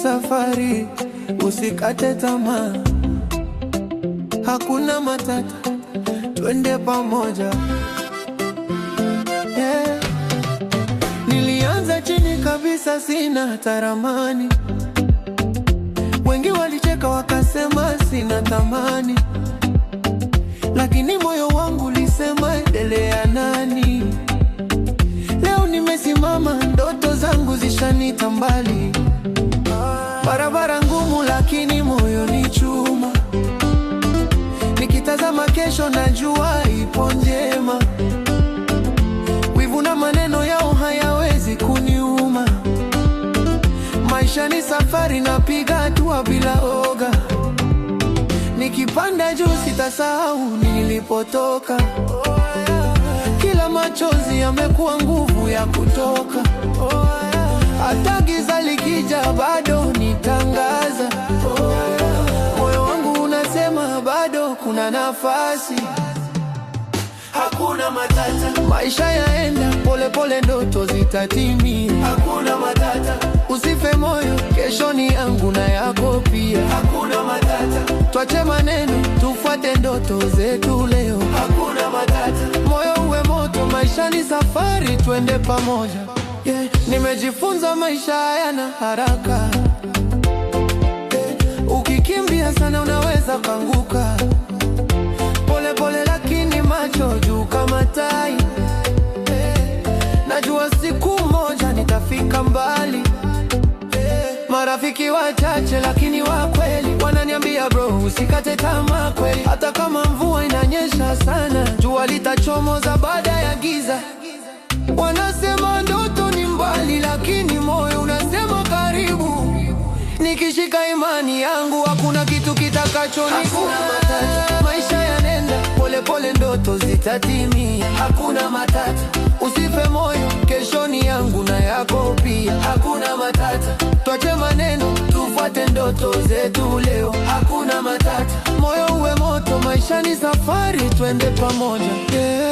safari, usikate tamaa. Hakuna matata, twende pamoja. Yeah. Nilianza chini kabisa, sina hata ramani. Wengi walicheka wakasema sina thamani, lakini moyo wangu ulisema endelea nani. Leo nimesimama, ndoto zangu zishanita mbali. Barabara ngumu lakini moyo ni chuma. Nikitazama kesho najua ipo njema. Wivu na maneno yao hayawezi kuniuma. Maisha ni safari, napiga hatua bila oga. Nikipanda juu sitasahau nilipotoka. Kila machozi yamekuwa nguvu ya kutoka. Hata giza likija bado nitangaza. Moyo wangu unasema bado kuna nafasi. Hakuna matata, maisha yaenda pole pole, ndoto zitatimia. Hakuna matata, usife moyo, kesho ni yangu na yako pia. Hakuna matata, tuache maneno, tufuate ndoto zetu leo. Hakuna matata, moyo uwe moto, maisha ni safari, twende pamoja. Yeah. Nimejifunza maisha hayana haraka. Yeah. Ukikimbia sana unaweza kanguka. Pole pole lakini macho juu kama tai. Yeah. Najua siku moja nitafika mbali. Yeah. Marafiki wachache lakini wa kweli wananiambia bro, usikate tamaa kweli. Hata kama mvua inanyesha sana, jua litachomoza baada ya giza. Wanasema ndoto ni mbali lakini moyo unasema karibu. Nikishika imani yangu hakuna kitu kitakachonifunga. Hakuna matata, maisha yanenda pole pole, ndoto zitatimia. Hakuna matata, usife moyo, kesho ni yangu na yako pia. Hakuna matata, tuache maneno, tufuate ndoto zetu leo. Hakuna matata, moyo uwe moto, maisha ni safari, twende pamoja. Yeah.